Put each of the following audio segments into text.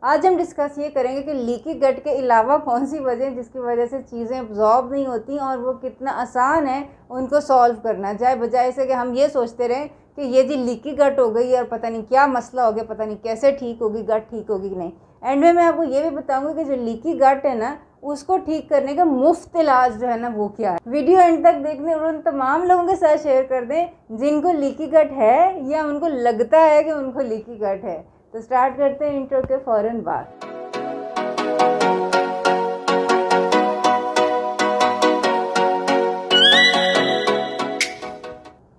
आज हम डिस्कस ये करेंगे कि लीकी गट के अलावा कौन सी वजह जिसकी वजह से चीज़ें अब्जॉर्ब नहीं होती और वो कितना आसान है उनको सॉल्व करना, चाहे बजाय से कि हम ये सोचते रहें कि ये जी लीकी गट हो गई और पता नहीं क्या मसला हो गया, पता नहीं कैसे ठीक होगी, गट ठीक होगी कि नहीं। एंड में मैं आपको ये भी बताऊंगी कि जो लीकी गट है ना उसको ठीक करने का मुफ्त इलाज जो है ना वो क्या है। वीडियो एंड तक देखने और उन तमाम लोगों के साथ शेयर कर दें जिनको लीकी गट है या उनको लगता है कि उनको लीकी गट है। तो स्टार्ट करते हैं इंट्रो के फ़ौरन बाद।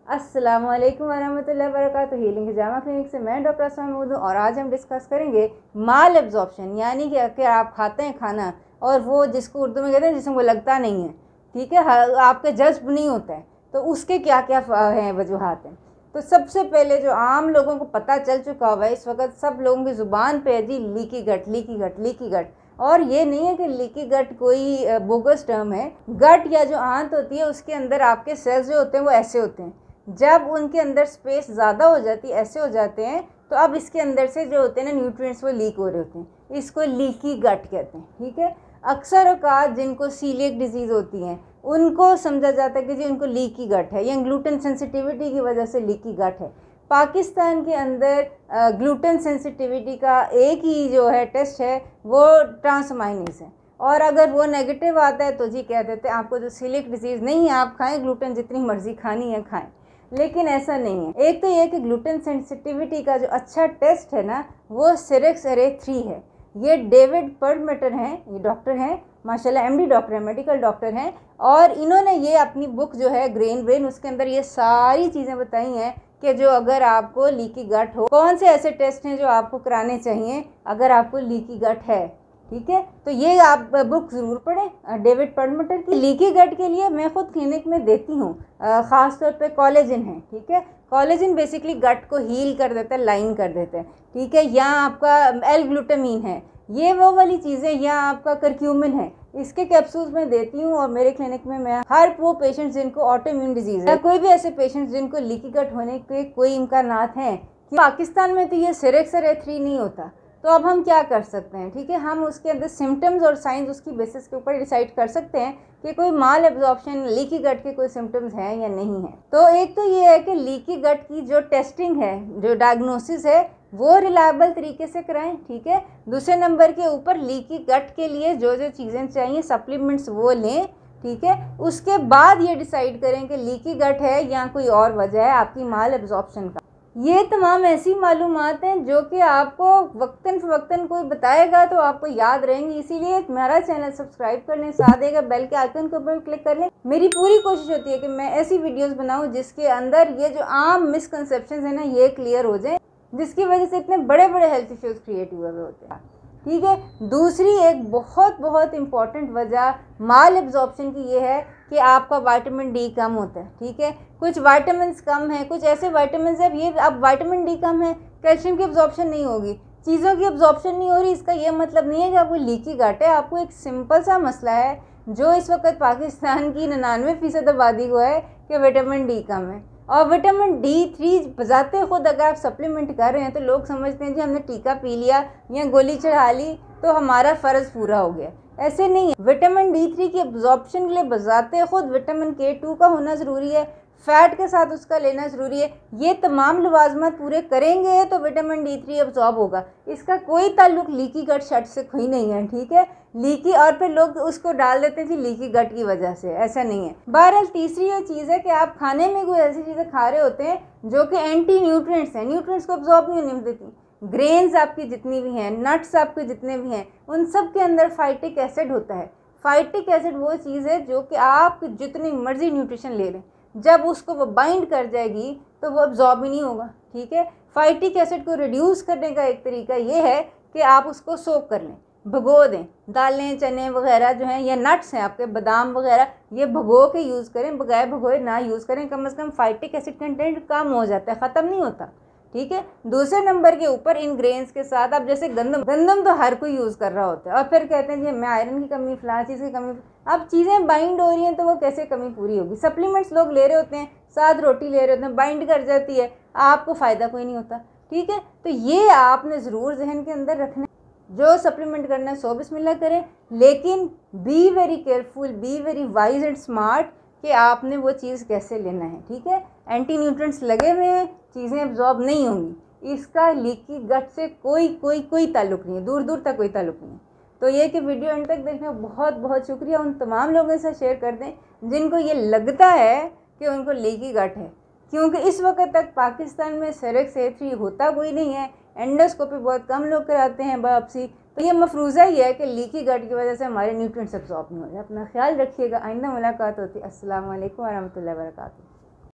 अस्सलामुअलैकुम वरहमतुल्लाहि वबरकातुहू। हीलिंग हिजामा क्लिनिक से मैं डॉक्टर असमा महमूद हूँ और आज हम डिस्कस करेंगे माल एब्जॉर्प्शन, यानी कि आप खाते हैं खाना और वो जिसको उर्दू में कहते हैं जिसमें वो लगता नहीं है, ठीक है, आपके जज्ब नहीं होता है, तो उसके क्या क्या हैं वजूहात हैं। तो सबसे पहले जो आम लोगों को पता चल चुका हुआ है इस वक्त सब लोगों की ज़ुबान पे है जी leaky gut, leaky gut, leaky gut. और ये नहीं है कि लीकी गट कोई बोगस टर्म है। गट या जो आंत होती है उसके अंदर आपके सेल्स जो होते हैं वो ऐसे होते हैं, जब उनके अंदर स्पेस ज़्यादा हो जाती है, ऐसे हो जाते हैं, तो अब इसके अंदर से जो होते हैं ना न्यूट्रिएंट्स वो लीक हो रहे होते हैं, इसको लीकी गट कहते हैं, ठीक है। अक्सर औकात जिनको सीलिएक डिजीज़ होती हैं उनको समझा जाता है कि जी उनको लीकी गट है या ग्लूटेन सेंसिटिविटी की वजह से लीकी गट है। पाकिस्तान के अंदर ग्लूटेन सेंसिटिविटी का एक ही जो है टेस्ट है वो ट्रांसमाइनेज है, और अगर वो नेगेटिव आता है तो जी कह देते हैं आपको जो सीलिएक डिजीज़ नहीं है, आप खाएं ग्लूटेन जितनी मर्ज़ी खानी है खाएं। लेकिन ऐसा नहीं है। एक तो ये कि ग्लूटेन सेंसिटिविटी का जो अच्छा टेस्ट है ना वो सिरेक्स अरे 3 है। ये डेविड परलमेटर हैं, ये डॉक्टर हैं माशाल्लाह, एमडी डॉक्टर हैं, मेडिकल डॉक्टर हैं, और इन्होंने ये अपनी बुक जो है ग्रेन ब्रेन उसके अंदर ये सारी चीज़ें बताई हैं कि जो अगर आपको लीकी गट हो कौन से ऐसे टेस्ट हैं जो आपको कराने चाहिए अगर आपको लीकी गट है, ठीक है। तो ये आप बुक ज़रूर पढ़ें डेविड परलमेटर की। लीकी गट के लिए मैं खुद क्लिनिक में देती हूँ, ख़ास तौर पे कोलेजन है, ठीक है। कोलेजन बेसिकली गट को हील कर देता है, लाइन कर देता है, ठीक है। या आपका एल ग्लूटामीन है, ये वो वाली चीज़ें, या आपका करक्यूमिन है, इसके कैप्सूल्स मैं देती हूँ। और मेरे क्लिनिक में मैं हर वो पेशेंट्स जिनको ऑटो इम्यून डिजीज़ है, कोई भी ऐसे पेशेंट्स जिनको लीकी गट होने के कोई इम्कानात हैं, पाकिस्तान में तो ये सिरेक्स अरे 3 नहीं होता, तो अब हम क्या कर सकते हैं, ठीक है। हम उसके अंदर सिम्टम्स और साइंस उसकी बेसिस के ऊपर डिसाइड कर सकते हैं कि कोई माल एब्जॉर्प्शन लीकी गट के कोई सिम्टम्स हैं या नहीं है। तो एक तो ये है कि लीकी गट की जो टेस्टिंग है, जो डायग्नोसिस है, वो रिलायबल तरीके से कराएं, ठीक है। दूसरे नंबर के ऊपर लीकी गट के लिए जो जो चीज़ें चाहिए सप्लीमेंट्स वो लें, ठीक है। उसके बाद ये डिसाइड करें कि लीकी गट है या कोई और वजह है आपकी माल एब्जॉर्प्शन का। ये तमाम ऐसी मालूमात हैं जो कि आपको वक्तन फ़वक्तन कोई बताएगा तो आपको याद रहेंगी, इसीलिए हमारा चैनल सब्सक्राइब कर लें, साथ देगा बेल के आइकन के ऊपर क्लिक कर लें। मेरी पूरी कोशिश होती है कि मैं ऐसी वीडियोस बनाऊं जिसके अंदर ये जो आम मिसकंसेप्शंस हैं ना ये क्लियर हो जाए, जिसकी वजह से इतने बड़े बड़े हेल्थ इश्यूज़ क्रिएट हुए होते हैं, ठीक है। दूसरी एक बहुत बहुत इम्पॉर्टेंट वजह माल एब्जॉर्प्शन की ये है कि आपका विटामिन डी कम होता है, ठीक है। कुछ विटामिन्स कम हैं, कुछ ऐसे विटामिन्स हैं, ये अब विटामिन डी कम है, कैल्शियम की एब्जॉर्प्शन नहीं होगी, चीज़ों की एब्जॉर्प्शन नहीं हो रही, इसका ये मतलब नहीं है कि आपको लीकी गट है। आपको एक सिंपल सा मसला है जो इस वक्त पाकिस्तान की 99% आबादी को है कि विटामिन डी कम है। और विटामिन D3 बजाते खुद अगर आप सप्लीमेंट कर रहे हैं तो लोग समझते हैं जी हमने टीका पी लिया या गोली चढ़ा ली तो हमारा फ़र्ज़ पूरा हो गया, ऐसे नहीं है। विटामिन D3 की एब्जॉर्प्शन के लिए बजाते खुद विटामिन K2 का होना ज़रूरी है, फैट के साथ उसका लेना ज़रूरी है। ये तमाम लवाजमात पूरे करेंगे तो विटामिन D3 एब्जॉर्ब होगा। इसका कोई ताल्लुक लीकी गट शट से कोई नहीं है, ठीक है। लीकी और फिर लोग उसको डाल देते हैं लीकी गट की वजह से, ऐसा नहीं है। बहरहाल तीसरी ये चीज़ है कि आप खाने में कोई ऐसी चीज़ें खा रहे होते हैं जो कि एंटी न्यूट्रिएंट्स हैं, न्यूट्रिएंट्स को एब्जॉर्ब नहीं होने देती। ग्रेन्स आपकी जितनी भी हैं, नट्स आपके जितने भी हैं, उन सब के अंदर फाइटिक एसिड होता है। फाइटिक एसिड वो चीज़ है जो कि आप जितनी मर्जी न्यूट्रिशन ले लें, जब उसको वो बाइंड कर जाएगी तो वो एब्जॉर्ब ही नहीं होगा, ठीक है। फाइटिक एसिड को रिड्यूस करने का एक तरीका ये है कि आप उसको सोक कर लें, भगो दें। दालें चने वगैरह जो हैं या नट्स हैं आपके बादाम वगैरह, ये भगो के यूज़ करें, बगैर भगोए ना यूज़ करें, कम से कम फाइटिक एसिड कंटेंट कम हो जाता है, ख़त्म नहीं होता, ठीक है। दूसरे नंबर के ऊपर इन ग्रेन्स के साथ अब जैसे गंदम तो हर कोई यूज़ कर रहा होता है, और फिर कहते हैं जी मैं आयरन की कमी, फलां चीज़ की कमी। अब चीज़ें बाइंड हो रही हैं तो वो कैसे कमी पूरी होगी। सप्लीमेंट्स लोग ले रहे होते हैं, साथ रोटी ले रहे होते हैं, बाइंड कर जाती है, आपको फ़ायदा कोई नहीं होता, ठीक है। तो ये आपने ज़रूर जहन के अंदर रखना। जो सप्लीमेंट करना है 100 बिस्मिल्लाह करें, लेकिन be very careful, be very wise and smart कि आपने वो चीज़ कैसे लेना है, ठीक है। एंटी न्यूट्रेंट्स लगे हुए हैं, चीज़ें एब्जॉर्ब नहीं होंगी। इसका लीकी गट से कोई ताल्लुक़ नहीं है, दूर दूर तक कोई ताल्लुक़ नहीं है। तो ये कि वीडियो एंड तक देखना, बहुत बहुत शुक्रिया। उन तमाम लोगों से शेयर कर दें जिनको ये लगता है कि उनको लीकी गट है, क्योंकि इस वक्त तक पाकिस्तान में सेरेक्स A3 होता कोई नहीं है, एंडोस्कोपी बहुत कम लोग कराते हैं बायोप्सी। तो ये मफरूज़ा ही है कि लीकी गट की वजह से हमारे न्यूट्रिएंट्स एब्जॉर्ब नहीं हो रहे। अपना ख्याल रखिएगा, आइंदा मुलाकात होती है। अस्सलाम वालेकुम वरहमतुल्लाहि वबरकातुहू।